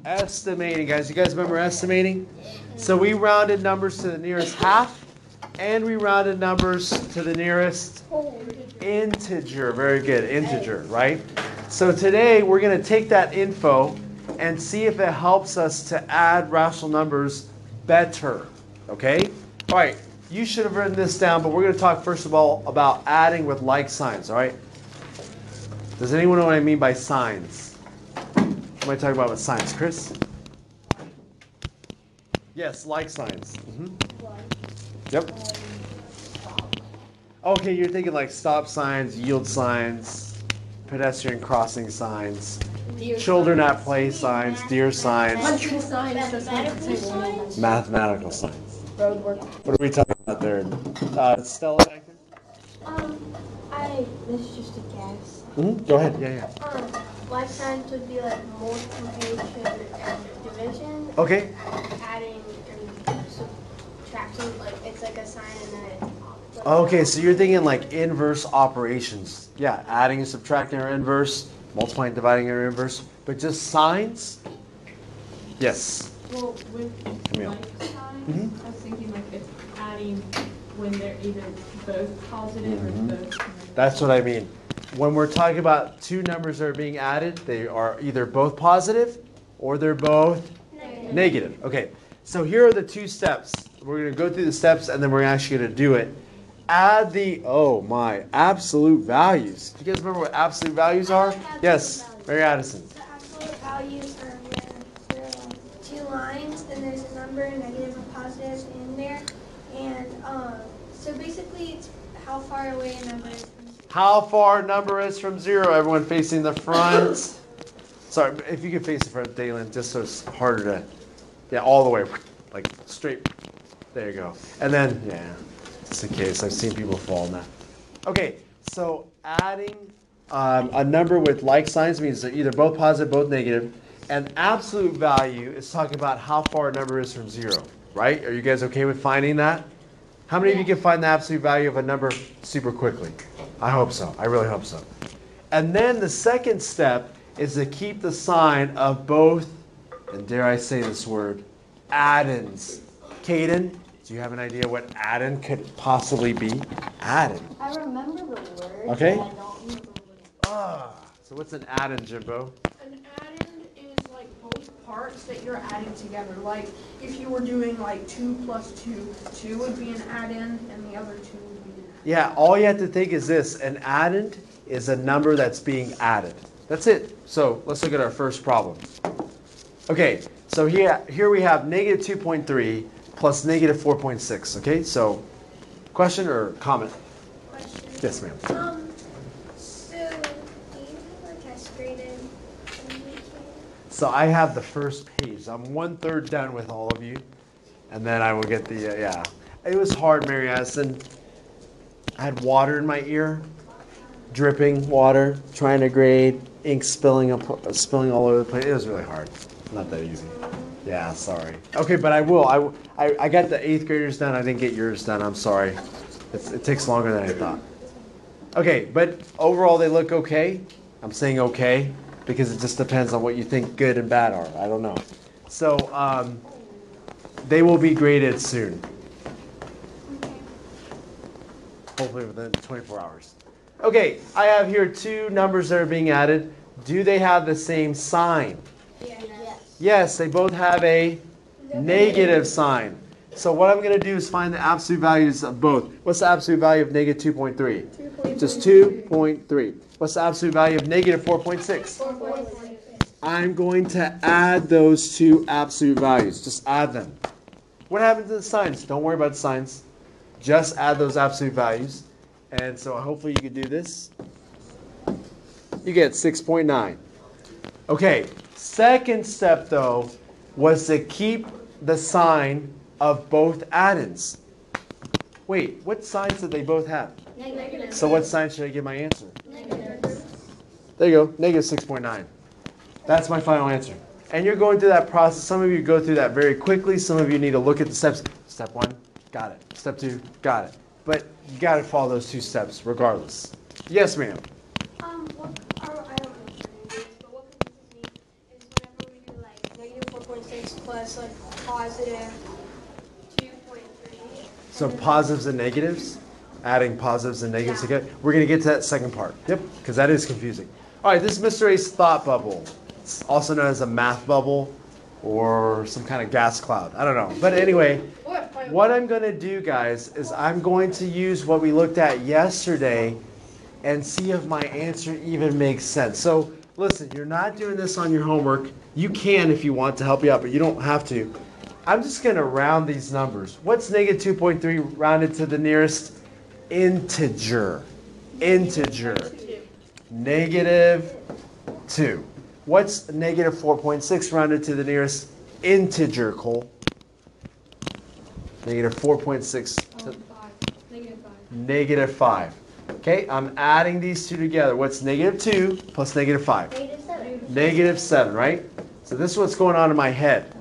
Estimating, guys. You guys remember estimating? So we rounded numbers to the nearest half, and we rounded numbers to the nearest integer. Very good, integer, right? So today we're going to take that info and see if it helps us to add rational numbers better, okay? All right, you should have written this down, but we're going to talk first of all about adding with like signs, all right? Does anyone know what I mean by signs? What am I talking about with signs? Chris? Yes, like signs. Yep. Okay, you're thinking like stop signs, yield signs, pedestrian crossing signs, children at play signs, deer signs, mathematical signs. What are we talking about there? Stella back there? This is just a guess. Go ahead. Yeah. Like signs would be like multiplication and division. Okay. Adding and subtracting, like it's like a sign and then it's Okay, so you're thinking like inverse operations. Yeah, adding and subtracting are inverse, multiplying, dividing are inverse, but just signs? Yes. Well, with Camille. like signs, I was thinking like it's adding when they're either both positive or both negative. That's what I mean. When we're talking about two numbers that are being added, they are either both positive or they're both negative. Okay, so here are the two steps. We're going to go through the steps and then we're actually going to do it. Add the, absolute values. Do you guys remember what absolute values are? Yes, Mary Addison. The absolute values are where there are two lines and there's a number, negative and positive in there. And so basically it's how far away a number is from zero. How far a number is from zero. Everyone facing the front. Sorry, if you could face the front, Dalen, just so it's harder to, all the way, like straight. There you go. And then, just in case, I've seen people fall in that. Okay, so adding a number with like signs means they're either both positive, both negative. And absolute value is talking about how far a number is from zero, right? Are you guys okay with finding that? How many of you can find the absolute value of a number super quickly? I hope so. I really hope so. And then the second step is to keep the sign of both, and dare I say this word, addends. Caden, do you have an idea what addend could possibly be? Addend. I remember the word. Okay. But I don't remember what it So what's an addend, Jimbo? An addend is like both parts that you're adding together. Like if you were doing like 2 plus 2, 2 would be an addend and the other 2 would be an addend. Yeah, all you have to think is this. An addend is a number that's being added. That's it. So let's look at our first problem. Okay, so here we have negative 2.3 plus negative 4.6. Okay, so question or comment? Question. Yes, ma'am. So do you have a test graded? So I have the first page. I'm 1/3 done with all of you. And then I will get the, It was hard, Mary Addison. I had water in my ear, dripping water, trying to grade, ink spilling all over the place. It was really hard. Not that easy. Yeah, sorry. Okay, but I will. I got the 8th graders done. I didn't get yours done. I'm sorry. It takes longer than I thought. Okay, but overall they look okay. I'm saying okay because it just depends on what you think good and bad are. I don't know. So they will be graded soon. Hopefully within 24 hours. Okay, I have here two numbers that are being added. Do they have the same sign? Yes. Yes, they both have a negative sign. So what I'm going to do is find the absolute values of both. What's the absolute value of negative 2.3? Just 2.3. What's the absolute value of negative 4.6? 4.6. I'm going to add those two absolute values. Just add them. What happens to the signs? Don't worry about the signs. Just add those absolute values. And so hopefully you can do this. You get 6.9. Okay, second step though was to keep the sign of both addends. Wait, what signs did they both have? Negative. So what sign should I give my answer? Negative. There you go, negative 6.9. That's my final answer. And you're going through that process. Some of you go through that very quickly. Some of you need to look at the steps. Step 1, got it. Step 2, got it. But you got to follow those 2 steps regardless. Yes, ma'am. I don't know if this, but what confuses me is whenever we do like 2.6 plus like positive 2.3. So positives and negatives, adding positives and negatives together. We're going to get to that second part. Yep, because that is confusing. All right, this is Mr. A's thought bubble. It's also known as a math bubble or some kind of gas cloud. I don't know. But anyway, what I'm going to do, guys, is I'm going to use what we looked at yesterday and see if my answer even makes sense. So listen, you're not doing this on your homework. You can if you want to help you out, but you don't have to. I'm just going to round these numbers. What's negative 2.3 rounded to the nearest integer? Integer. Negative 2. What's negative 4.6 rounded to the nearest integer, Cole? Negative 4.6. Negative 5. Okay, I'm adding these two together. What's negative 2 plus negative 5? Negative 7, right? So this is what's going on in my head.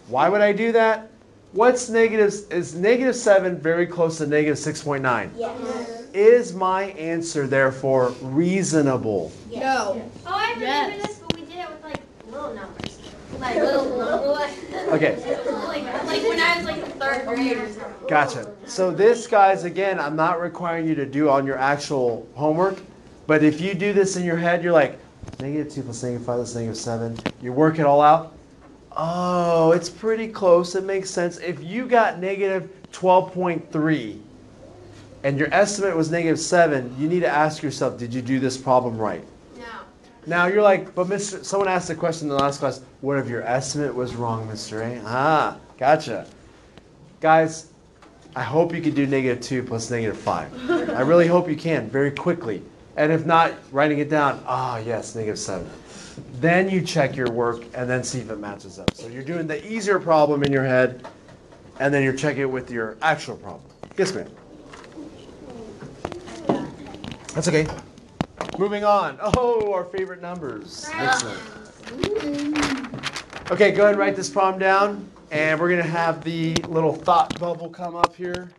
Why would I do that? What's negative? Is negative 7 very close to negative 6.9? Yes. Is my answer therefore reasonable? No. Oh, I remember this, but we did it with like little numbers. Like little numbers. Okay. like when I was like in 3rd grade or something. Gotcha. So this, guys, again, I'm not requiring you to do on your actual homework, but if you do this in your head, you're like, negative 2 plus negative 5 plus negative 7. You work it all out. Oh, it's pretty close. It makes sense. If you got negative 12.3 and your estimate was negative 7, you need to ask yourself, did you do this problem right? No. Now you're like, but Mr. Someone asked the question in the last class, what if your estimate was wrong, Mr. A? Ah, gotcha. Guys, I hope you can do negative 2 plus negative 5. I really hope you can very quickly. And if not, writing it down, yes, negative 7. Then you check your work and then see if it matches up. So you're doing the easier problem in your head, and then you're checking it with your actual problem. Yes, ma'am. That's okay. Moving on. Oh, our favorite numbers. Excellent. Okay, go ahead and write this problem down. And we're going to have the little thought bubble come up here.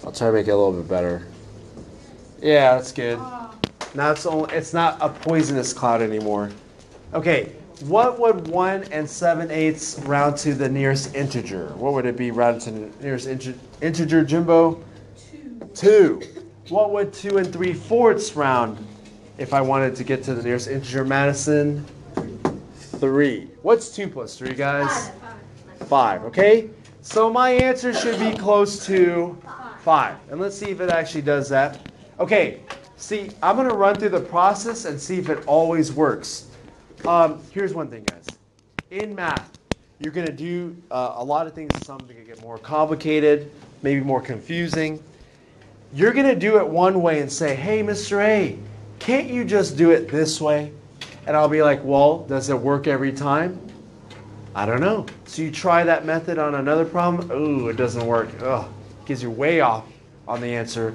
I'll try to make it a little bit better. Yeah, that's good. Now it's not a poisonous cloud anymore. Okay, what would 1 7/8 round to the nearest integer? What would it be rounded to the nearest integer, Jimbo? 2. What would 2 3/4 round if I wanted to get to the nearest integer, Madison? 3. What's 2 plus 3, guys? 5, okay? So my answer should be close to 5. And let's see if it actually does that. Okay, see, I'm going to run through the process and see if it always works. Here's one thing, guys. In math, you're going to do a lot of things. Some are going to get more complicated, maybe more confusing. You're going to do it one way and say, hey, Mr. A, can't you just do it this way? And I'll be like, well, does it work every time? I don't know. So you try that method on another problem. Ooh, it doesn't work. Ugh, gives you way off on the answer.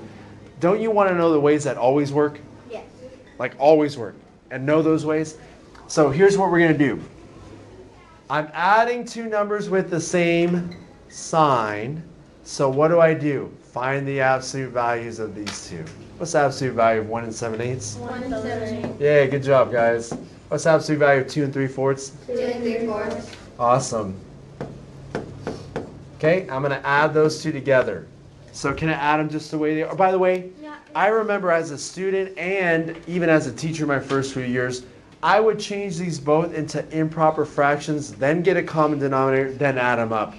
Don't you want to know the ways that always work? Yes. Like always work. And know those ways? So here's what we're going to do. I'm adding two numbers with the same sign. So what do? Find the absolute values of these two. What's the absolute value of 1 7/8? 1 7/8. Yeah, good job, guys. What's the absolute value of 2 3/4? 2 3/4. Awesome. Okay, I'm going to add those two together. So can I add them just the way they are? By the way, I remember as a student and even as a teacher my first few years, I would change these both into improper fractions, then get a common denominator, then add them up.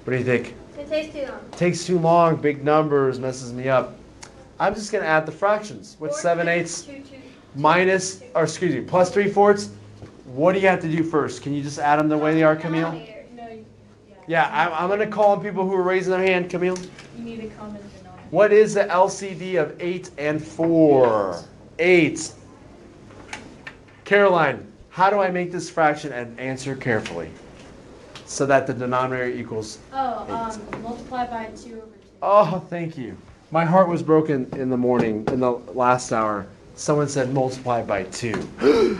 What do you think? It takes too long. Takes too long, big numbers, messes me up. I'm just going to add the fractions. What's 7/8 minus, or excuse me, plus 3/4? What do you have to do first? Can you just add them the way they are, Camille? Yeah, I'm going to call on people who are raising their hand. Camille? You need a common denominator. What is the LCD of 8 and 4? 8. Caroline, how do I make this fraction and answer carefully so that the denominator equals 8? Multiply by 2 over 2. Oh, thank you. My heart was broken in the morning, in the last hour. Someone said multiply by 2.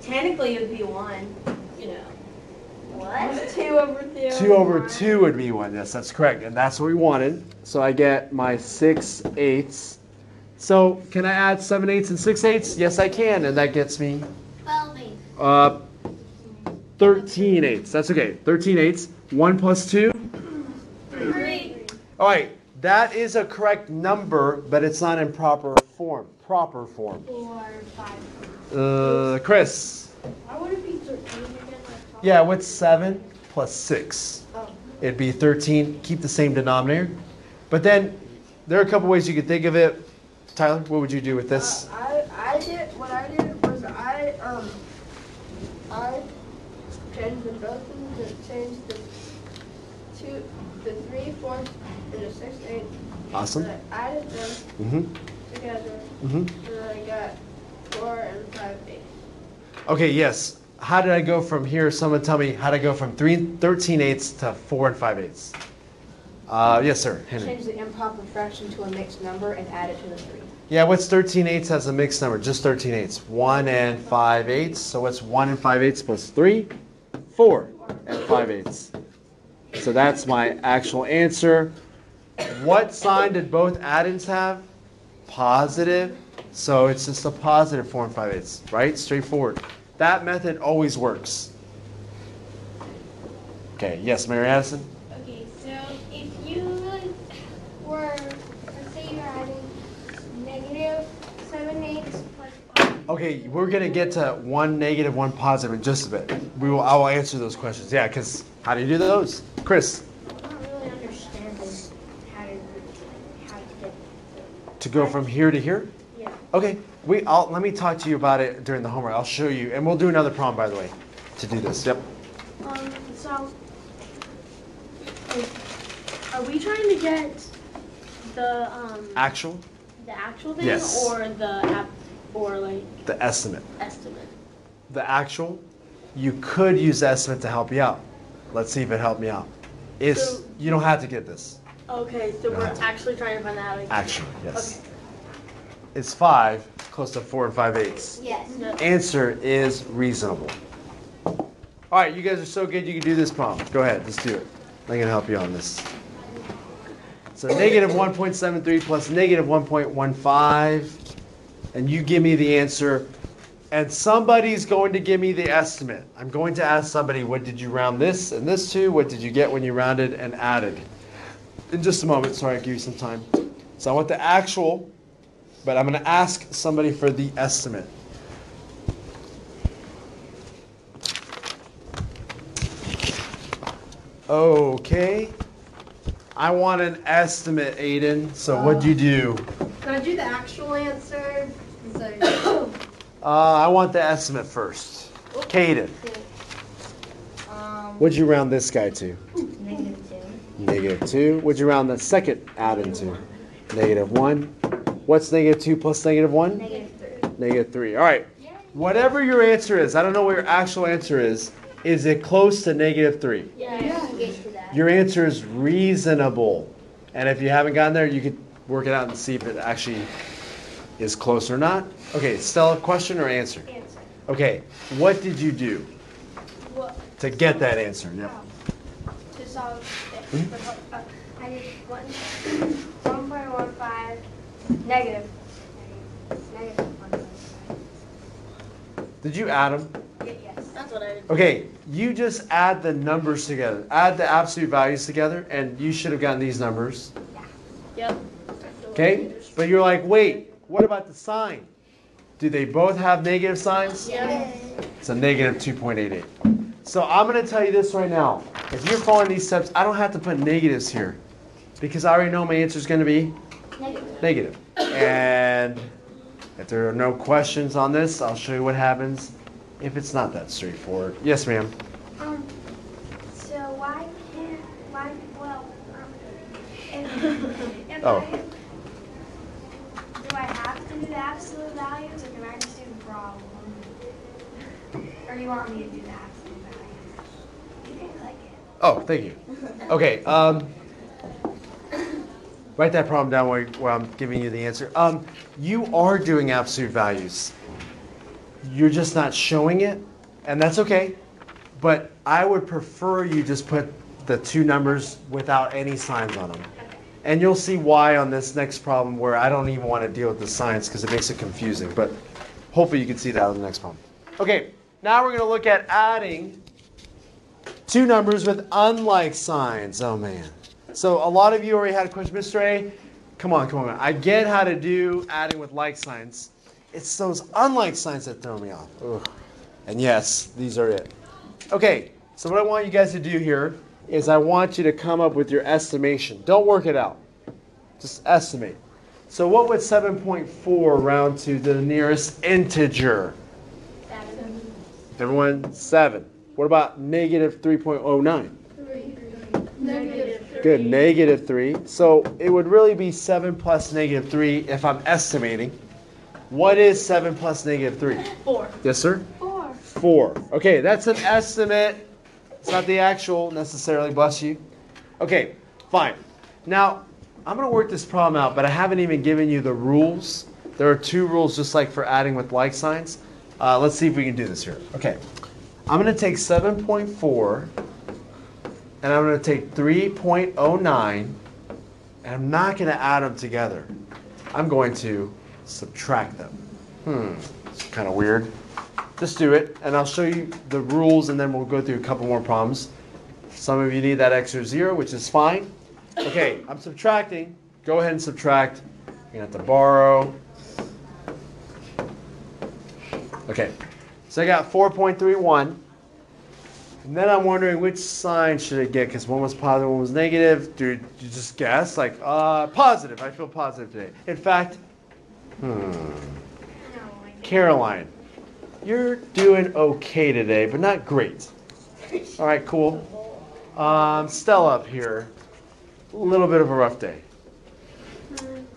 Technically, it would be 1, you know. What? 2 over 2. 2 over 2 would be 1. Yes, that's correct. And that's what we wanted. So I get my 6/8. So can I add 7/8 and 6/8? Yes, I can. And that gets me 12/8. 13 eighths. That's okay. 13 eighths. 1 plus 2? 3. All right. That is a correct number, but it's not in proper form. Proper form. 4, 5. Chris. Why would it be 13 again? Yeah, what's 7 plus 6? Oh. It'd be 13. Keep the same denominator. But then there are a couple ways you could think of it. Tyler, what would you do with this? What I did was I changed them both and changed the 3/4 and the 6/8. Awesome. I added them Mm-hmm. together, Mm-hmm. and then I got 4 and 5/8. Okay, yes. How did I go from here? Someone tell me how to go from 13 eighths to 4 and 5 eighths. Yes, sir. Henry. Change the improper fraction to a mixed number and add it to the 3. Yeah, what's 13 eighths as a mixed number? Just 13 eighths. 1 and 5 eighths. So what's 1 and 5 eighths plus 3? 4 and 5 eighths. So that's my actual answer. What sign did both addends have? Positive. So it's just a positive 4 and 5 eighths, right? Straightforward. That method always works. Okay, yes, Mary Addison? Okay, so if you were, let's say you're adding -7/8 plus 1. Okay, we're going to get to 1 negative, 1 positive in just a bit. I will answer those questions. Yeah, because how do you do those? Chris? I'm not really understanding how to get To go from here to here? Yeah. Okay, let me talk to you about it during the homework. I'll show you, and we'll do another problem, by the way, to do this. Yep. So, are we trying to get the Actual, actual thing Yes. or like the estimate. estimate? The actual, you could use the estimate to help you out. Let's see if it helped me out. You don't have to get this. Okay, so we're Right. actually trying to find out. Actually, yes. Okay. It's 5, close to 4 and 5 eighths. Yes. Answer is reasonable. All right, you guys are so good you can do this problem. Go ahead, let's do it. I'm going to help you on this. So negative 1.73 plus negative 1.15, and you give me the answer, and somebody's going to give me the estimate. I'm going to ask somebody, what did you round this and this to? What did you get when you rounded and added? In just a moment, sorry, I'll give you some time. So I want the actual, but I'm going to ask somebody for the estimate. Okay. I want an estimate, Aiden. So what'd you do? Can I do the actual answer? I want the estimate first. Caden. What'd you round this guy to? -2. -2. What'd you round the second add-in to? -1. What's -2 plus -1? -3. All right. Whatever your answer is, I don't know what your actual answer is it close to -3? Yeah. Your answer is reasonable. And if you haven't gotten there, you could work it out and see if it actually is close or not. Okay, Stella, question or answer? Answer. Okay, what did you do What? to get that answer? Yep. To solve this. I did 1.15 negative. Negative 1.15. Did you add them? Yes. That's what I did. Okay, you just add the numbers together. Add the absolute values together, and you should have gotten these numbers. Yep. Okay? But you're like, wait, what about the sign? Do they both have negative signs? Yeah. It's a negative 2.88. So I'm going to tell you this right now. If you're following these steps, I don't have to put negatives here because I already know my answer is going to be negative. And if there are no questions on this, I'll show you what happens if it's not that straightforward. Yes, ma'am. So why can't, if Oh. do I have to do the absolute values, or can I just do the problem? Or you want me to do the absolute values? You can click it. Oh, thank you. Okay. Write that problem down while I'm giving you the answer. You are doing absolute values. You're just not showing it, and that's okay. But I would prefer you just put the two numbers without any signs on them. And you'll see why on this next problem where I don't even want to deal with the signs because it makes it confusing. But hopefully you can see that on the next problem. Okay, now we're going to look at adding Two numbers with unlike signs. Oh, man. So a lot of you already had a question. Mr. A, come on. I get how to do adding with like signs. It's those unlike signs that throw me off. Ugh. And yes, these are it. Okay, so what I want you guys to do here is I want you to come up with your estimation. Don't work it out. Just estimate. So what would 7.4 round to the nearest integer? 7. Everyone, 7. What about negative 3.09? Negative. Good, negative 3. So it would really be 7 plus negative 3 if I'm estimating. What is 7 plus negative 3? 4. Yes, sir? 4. 4. Okay, that's an estimate. It's not the actual necessarily, bless you. Okay, fine. Now, I'm going to work this problem out, but I haven't even given you the rules. There are 2 rules just like for adding with like signs. Let's see if we can do this here. Okay, I'm going to take 7.4, and I'm going to take 3.09, and I'm not going to add them together. I'm going to subtract them. It's kind of weird. Just do it, and I'll show you the rules, and then we'll go through a couple more problems. Some of you need that extra 0, which is fine. Okay, I'm subtracting. Go ahead and subtract. You're going to have to borrow. Okay, so I got 4.31. And then I'm wondering which sign should I get, because one was positive, one was negative. Dude, you just guess? Like, positive. I feel positive today. In fact, Caroline, you're doing okay today, but not great. All right, cool. Stella up here, a little bit of a rough day.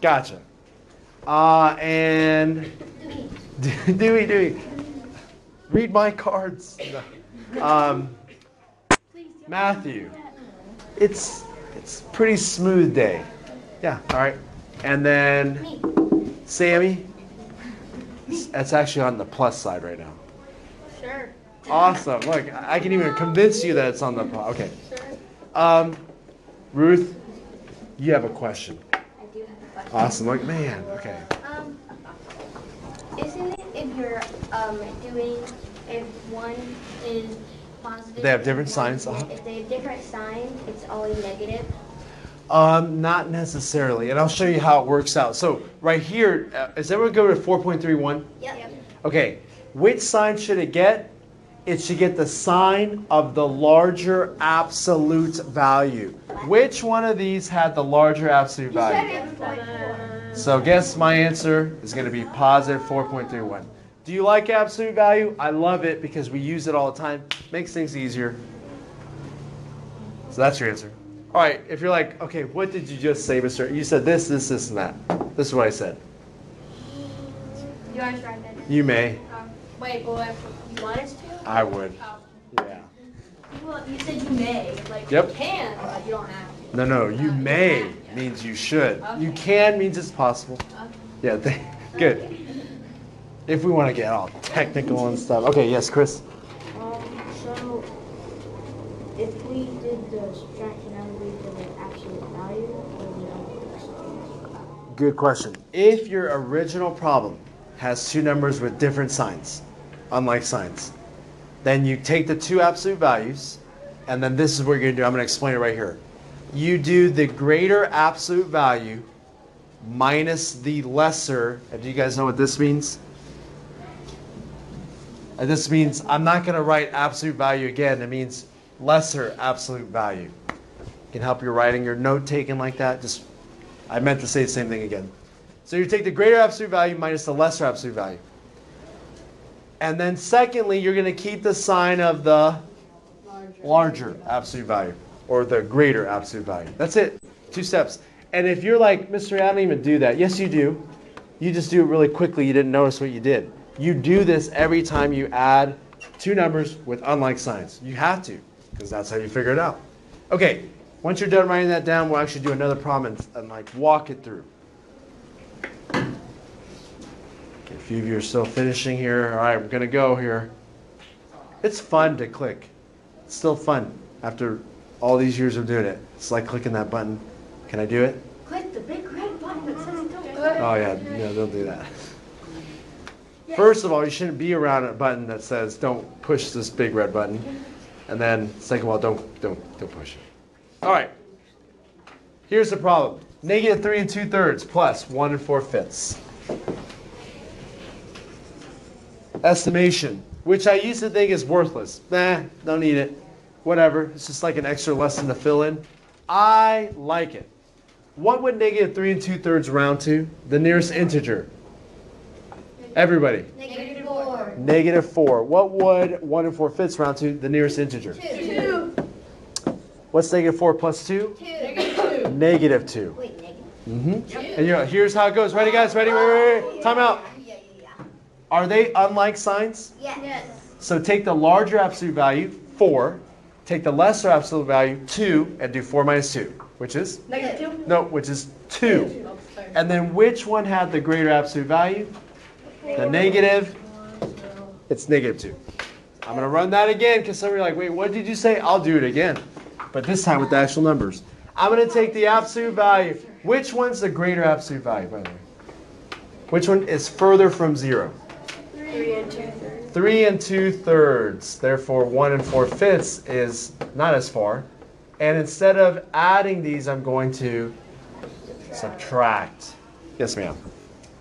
Gotcha. And Dewey, read my cards. Matthew, it's pretty smooth day. Yeah, all right. And then Sammy, that's actually on the plus side right now. Sure. Awesome. Look, I can even convince you that it's on the plus. Okay. Sure. Ruth, you have a question. I do have a question. Awesome. Like, man, okay. Isn't it if you're doing if one is positive? They have different and one signs, is- If they have different signs, it's always negative. Not necessarily, and I'll show you how it works out. So right here, is everyone go to 4.31? Yep. Okay, which sign should it get? It should get the sign of the larger absolute value. Which one of these had the larger absolute value? So guess my answer is going to be positive 4.31. Do you like absolute value? I love it because we use it all the time. Makes things easier. So that's your answer. All right, if you're like, okay, what did you just say, Mr.? You said this, and that. This is what I said. You want to try that? You may. Wait, well, if you want us to? I would. Oh. Yeah. Well, you said you may. Like, Yep. you can, but you don't have to. No, you may means you should. Okay. You can means it's possible. Yeah, good. If we want to get all technical and stuff. Okay, yes, Chris. So if we did the subtraction out of the absolute value, or Good question. If your original problem has 2 numbers with different signs, unlike signs, then you take the 2 absolute values, and then this is what you're going to do. I'm going to explain it right here. You do the greater absolute value minus the lesser. Do you guys know what this means? This means I'm not going to write absolute value again. It means lesser absolute value. Can help your writing, your note taking like that. I meant to say the same thing again. So you take the greater absolute value minus the lesser absolute value. And then secondly, you're going to keep the sign of the larger absolute value or the greater absolute value. That's it. 2 steps. And if you're like, Mr. I don't even do that. Yes, you do. You just do it really quickly. You didn't notice what you did. You do this every time you add 2 numbers with unlike signs. You have to, because that's how you figure it out. Okay, once you're done writing that down, we'll actually do another problem and like walk it through. Okay, a few of you are still finishing here. All right, we're going to go here. It's fun to click. It's still fun after all these years of doing it. It's like clicking that button. Can I do it? Click the big red button that says don't do it. Oh, yeah, no, don't do that. First of all, you shouldn't be around a button that says don't push this big red button. And then second wall, don't push it. All right. Here's the problem. Negative 3 2/3 plus 1 4/5. Estimation, which I used to think is worthless. Nah, don't need it. Whatever. It's just like an extra lesson to fill in. I like it. What would negative 3 2/3 round to? The nearest integer. Everybody. Negative 4. Negative 4. What would 1 4/5 round to? The nearest integer. 2. What's negative 4 plus 2? 2. Negative 2. Wait, negative. And here's how it goes. Ready, guys? Ready? Wait. Time out. Yeah. Are they unlike signs? Yes. So take the larger absolute value, 4. Take the lesser absolute value, 2, and do 4 minus 2, which is? Negative 2. No, which is 2. And then which one had the greater absolute value? The negative. It's negative 2. I'm going to run that again because some of you are like, wait, what did you say? I'll do it again. But this time with the actual numbers. I'm going to take the absolute value. Which one's the greater absolute value, by the way? Which one is further from 0? 3 and 2/3. 3 2/3. Therefore, 1 4/5 is not as far. And instead of adding these, I'm going to subtract. Yes, ma'am.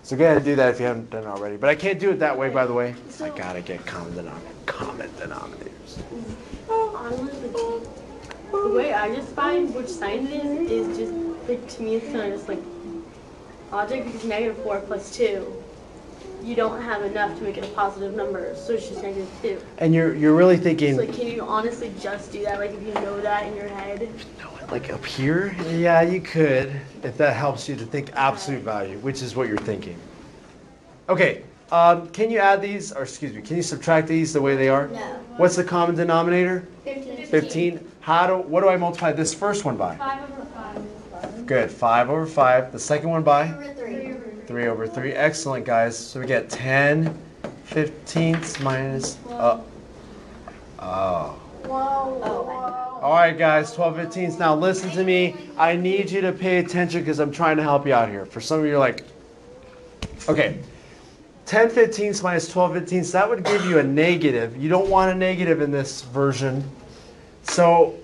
So go ahead and do that if you haven't done it already. But I can't do it that way, by the way. I got to get common denominators. The way I just find which sign it is just, like, to me, it's kind of just like logic, because negative 4 plus 2, you don't have enough to make it a positive number, so it's just negative 2. And you're really thinking, So, like, can you honestly just do that, like, if you know that in your head? like up here? Yeah, you could, if that helps you to think absolute value, which is what you're thinking. Okay, can you add these, or excuse me, can you subtract these the way they are? No. What's the common denominator? 15. 15. What do I multiply this first one by? 5 over 5. Good, 5 over 5. The second one by? 3. 3 over 3. Excellent, guys. So we get 10 15ths minus... Oh. All right, guys, 12 15ths. Now listen to me. I need you to pay attention because I'm trying to help you out here. For some of you, you're like, okay, 10 15ths minus 12 15ths, that would give you a negative. You don't want a negative in this version. So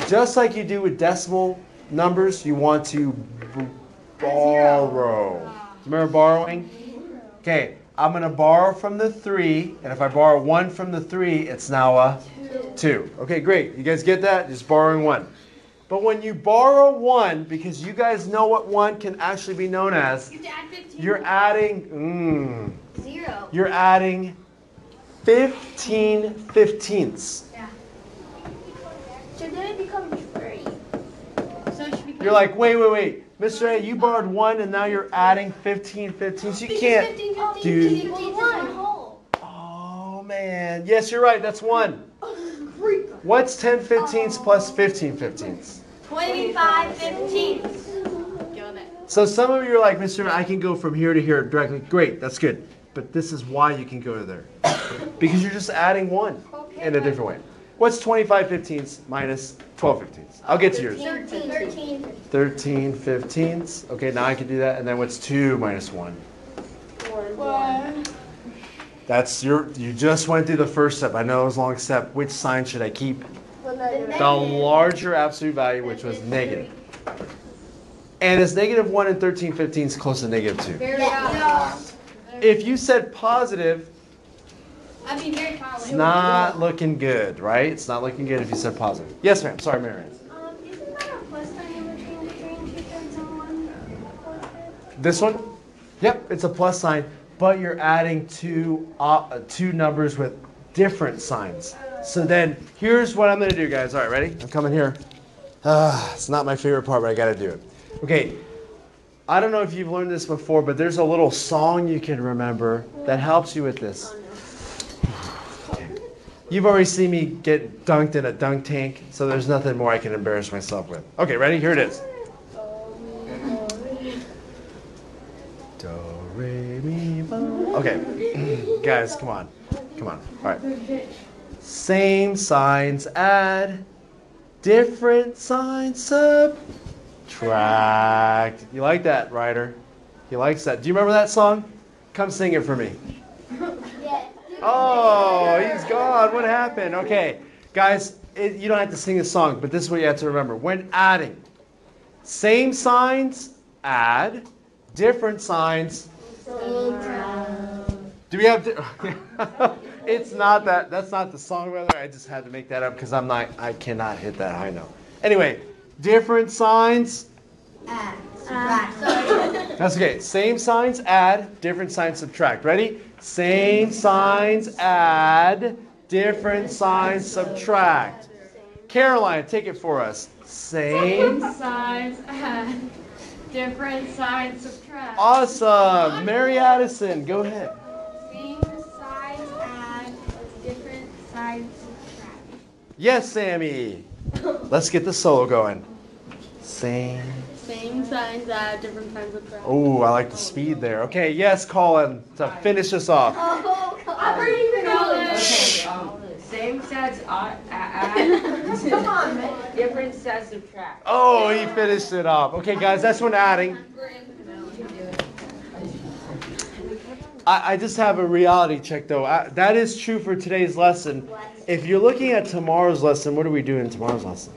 just like you do with decimal numbers, you want to borrow. Remember borrowing? Okay, I'm going to borrow from the 3, and if I borrow 1 from the 3, it's now a 2. Okay, great. You guys get that? Just borrowing 1. But when you borrow 1, because you guys know what 1 can actually be known as, you're adding, 0. you're adding 15 15ths. So then it becomes 3. So it should be You're like, wait. Mr. A, you borrowed 1 and now you're adding 15 15ths. You can't 15 do... equals 1 whole. Oh, man. Yes, you're right. That's 1. What's 10 15ths plus 15 15ths? 25 15. So some of you are like, Mr. I can go from here to here directly. Great, that's good. But this is why you can go to there. Because you're just adding 1 in a different way. What's 25 15ths minus 12 15ths? I'll get to yours. 13. 13 15ths. Okay, now I can do that. And then what's 2 minus 1? 1. That's you just went through the first step. I know it was a long step. Which sign should I keep? The larger absolute value, which was negative. And is negative 1 and 13 15ths close to negative 2? Yeah. If you said positive, I'd be very far it's not looking good, right? It's not looking good if you said positive. Yes, ma'am. Sorry, Marianne. Isn't there a plus sign in between 3 and 2/3 and 1? This one? Yep, it's a plus sign, but you're adding two numbers with different signs. So then, here's what I'm going to do, guys. All right, ready? I'm coming here. It's not my favorite part, but I got to do it. Okay, I don't know if you've learned this before, but there's a little song you can remember that helps you with this. You've already seen me get dunked in a dunk tank, so there's nothing more I can embarrass myself with. Okay, ready? Here it is. Do, re, mi, fa. Okay, guys, come on. Come on. All right. Same signs add, different signs subtract. You like that, Ryder? He likes that. Do you remember that song? Come sing it for me. Oh, he's gone. What happened? Okay. Guys, you don't have to sing a song, but this is what you have to remember. When adding, same signs, add. Different signs. Do we have to? It's not that. That's not the song, rather. I just had to make that up because I cannot hit that high note. Anyway, different signs. That's okay. Same signs, add. Different signs, subtract. Ready? Same signs, add. Different signs, subtract. Caroline, take it for us. Same signs, add. Different signs, subtract. Awesome. Mary Addison, go ahead. Same size, add. Different size, subtract. Yes, Sammy. Let's get the solo going. Same signs, add. Different signs, subtract. Oh, I like the speed there. Okay, yes, Colin, to finish us off. Oh, I already know this. Okay, same sets add. come on, man. Different sets subtract. Oh, he finished it off. Okay, guys, that's when adding. I just have a reality check, though. That is true for today's lesson. If you're looking at tomorrow's lesson, what are we doing in tomorrow's lesson?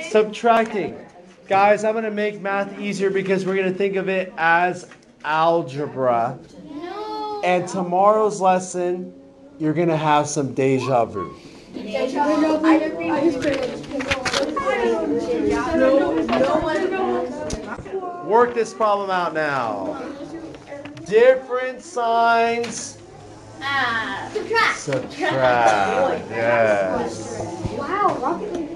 Subtracting. Guys, I'm going to make math easier because we're going to think of it as algebra. No. And tomorrow's lesson, you're going to have some deja vu. Work this problem out now. Different signs. Subtract. Yes. Wow, Rocket League.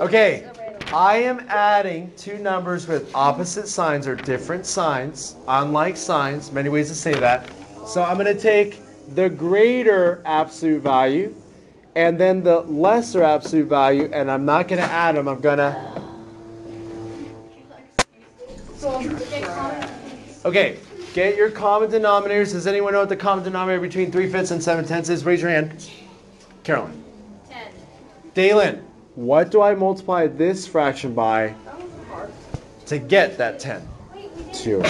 Okay. I am adding two numbers with opposite signs or different signs, unlike signs, many ways to say that. So I'm going to take the greater absolute value and then the lesser absolute value, and I'm not going to add them. I'm going to... Okay, get your common denominators. Does anyone know what the common denominator between 3/5 and 7/10 is? Raise your hand. Caroline. 10. Dalen, what do I multiply this fraction by to get that 10? 2.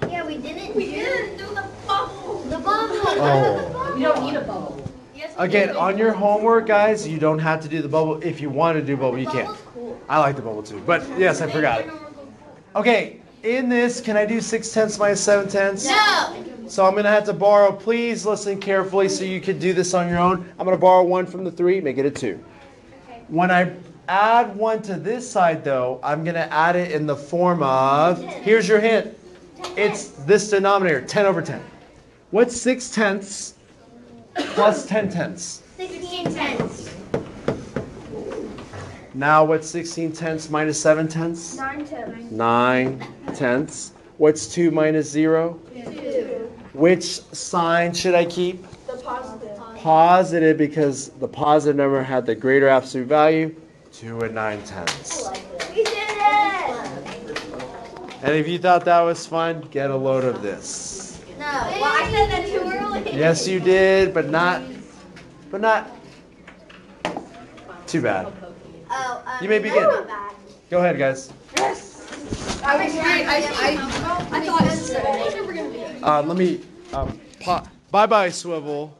Yeah, we didn't. We didn't do the bubble. The bubble. Oh. You don't need a bubble. Yes, we Again, did. on your homework, guys, you don't have to do the bubble. If you want to do bubble, you can. Cool. I like the bubble too, but yes, I forgot it. Okay, in this, can I do 6/10 minus 7/10? No. So I'm going to have to borrow. Please listen carefully so you could do this on your own. I'm going to borrow 1 from the 3, make it a 2. When I add 1 to this side, though, I'm going to add it in the form of, here's your hint. It's this denominator, 10 over 10. What's 6/10 plus 10/10? 16/10. Now what's 16/10 minus 7/10? 9/10. What's 2 minus 0? 2. Which sign should I keep? The positive. Positive, because the positive number had the greater absolute value, 2 and 9/10. We did it. And if you thought that was fun, get a load of this. No. Well, I said that too early. Yes, you did, but not too bad. Oh, You may begin. not bad. Go ahead, guys. I thought it was going to be. Let me, bye-bye, Swivl.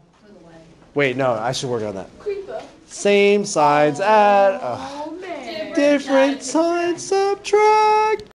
Wait, no, I should work on that. Same sides add, different signs subtract.